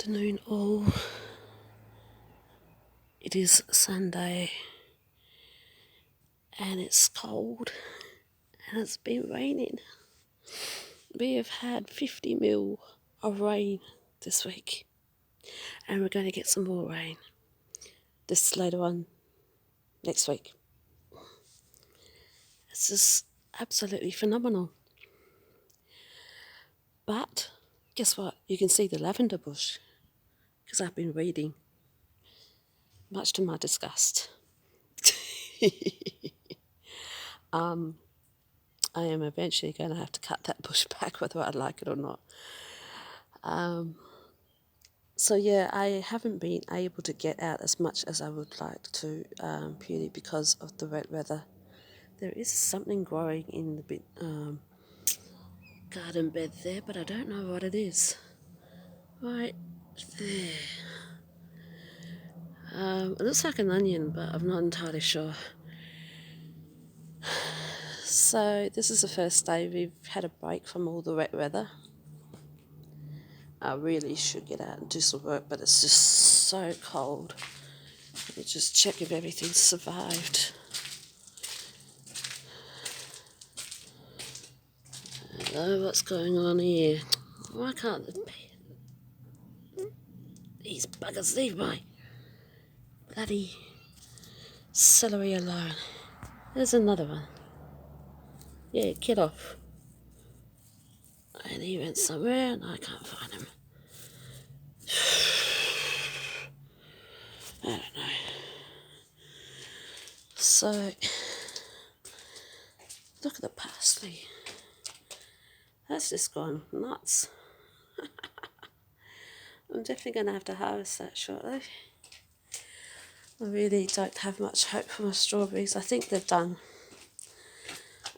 afternoon all. It is Sunday and it's cold and it's been raining. We have had 50 mil of rain this week and we're going to get some more rain this later on next week. It's just absolutely phenomenal. But guess what? You can see the lavender bush because I've been reading, much to my disgust. I am eventually going to have to cut that bush back whether I like it or not. So yeah, I haven't been able to get out as much as I would like to, purely because of the wet weather. There is something growing in the garden bed there, but I don't know what it is. Right there. It looks like an onion, but I'm not entirely sure. So this is the first day we've had a break from all the wet weather. I really should get out and do some work, but it's just so cold. Let me just check if everything's survived. Hello, what's going on here? Why can't these buggers leave my bloody celery alone? There's another one. Yeah, get off. And he went somewhere and I can't find him. I don't know. So, look at the parsley. That's just gone nuts. I'm definitely going to have to harvest that shortly. I really don't have much hope for my strawberries. I think they're done.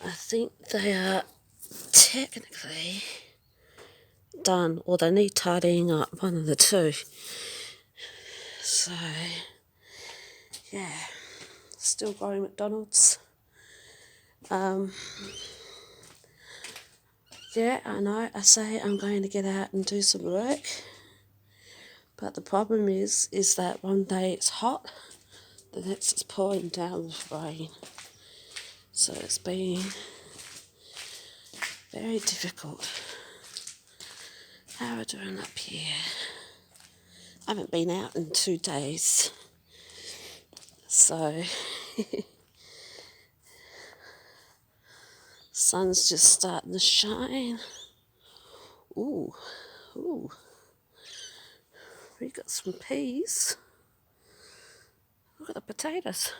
I think they are technically done, or they need tidying up, one of the two. So, yeah, still growing McDonald's. Yeah, I know, I say I'm going to get out and do some work, but the problem is that one day it's hot, the next it's pouring down with rain. So it's been very difficult. How are we doing up here? I haven't been out in 2 days, so sun's just starting to shine. Ooh, we got some peas. Look at the potatoes.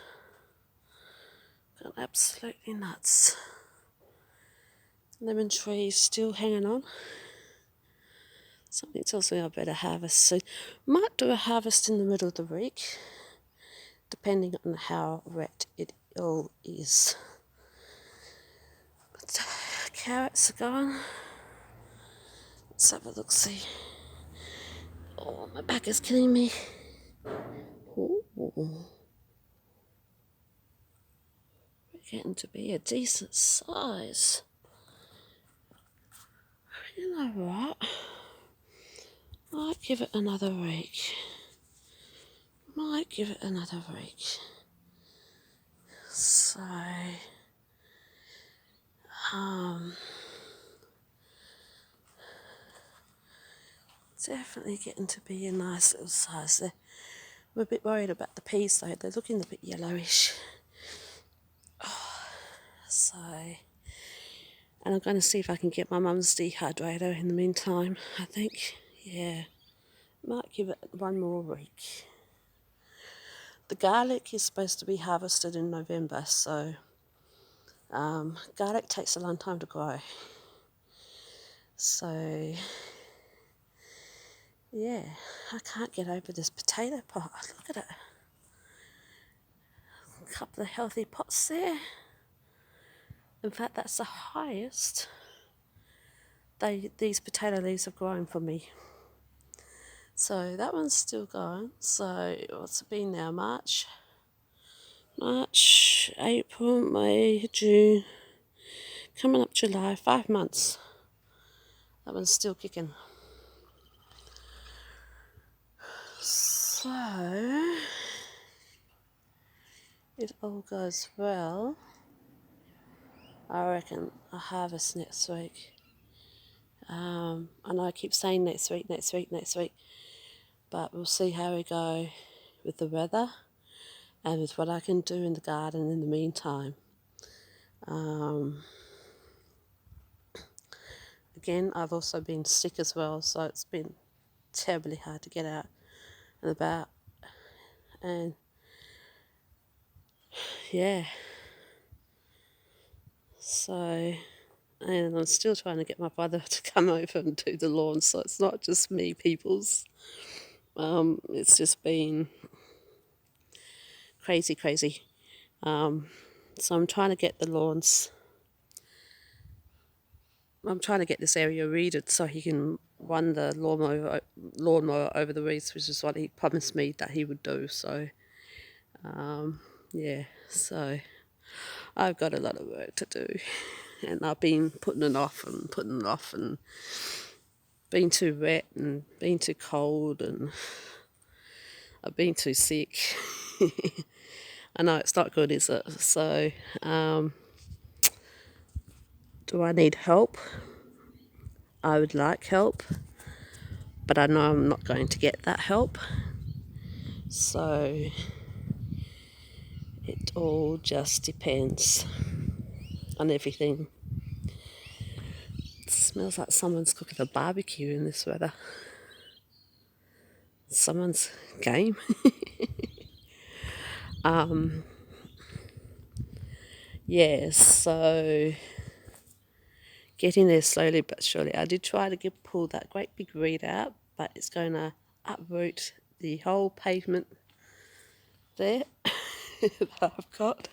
Got absolutely nuts. Lemon trees still hanging on. Something tells me I better harvest soon. Might do a harvest in the middle of the week, depending on how wet it all is. But carrots are gone. Let's have a look, see. Oh, my back is killing me. Ooh. We're getting to be a decent size. You know what? Might give it another week. So, definitely getting to be a nice little size there. I'm a bit worried about the peas though, they're looking a bit yellowish. So, and I'm going to see if I can get my mum's dehydrator in the meantime, I think. Yeah, might give it one more week. The garlic is supposed to be harvested in November, so garlic takes a long time to grow. So, yeah, I can't get over this potato pot. Look at it. A couple of healthy pots there. In fact, that's the highest these potato leaves have grown for me. So that one's still going. So what's it been now? March, April, May, June, coming up July, 5 months. That one's still kicking. So, it all goes well, I reckon a harvest next week. I know I keep saying next week, but we'll see how we go with the weather and with what I can do in the garden in the meantime. Again, I've also been sick as well, so it's been terribly hard to get out and about. And yeah, so, and I'm still trying to get my brother to come over and do the lawn, so it's not just me, peoples. It's just been crazy. So I'm trying to get the lawns. I'm trying to get this area reeded so he can run the lawnmower over the weeds, which is what he promised me that he would do. So, yeah, so I've got a lot of work to do, and I've been putting it off and been too wet and been too cold and I've been too sick. I know it's not good, is it? So, do I need help? I would like help, but I know I'm not going to get that help. So, it all just depends on everything. It smells like someone's cooking a barbecue in this weather. Someone's game. Yeah, so getting there slowly but surely. I did try to pull that great big reed out, but it's going to uproot the whole pavement there that I've got.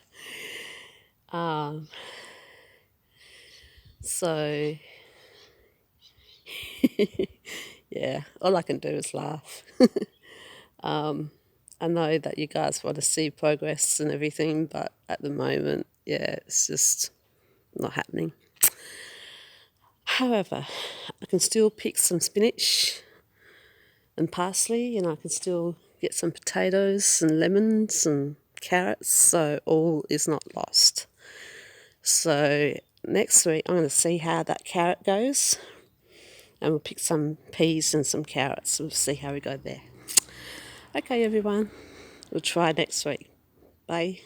So, yeah, all I can do is laugh. I know that you guys want to see progress and everything, but at the moment, yeah, it's just not happening. However, I can still pick some spinach and parsley, and I can still get some potatoes and lemons and carrots, so all is not lost. So next week I'm going to see how that carrot goes, and we'll pick some peas and some carrots. We'll see how we go there. Okay, everyone, we'll try next week. Bye.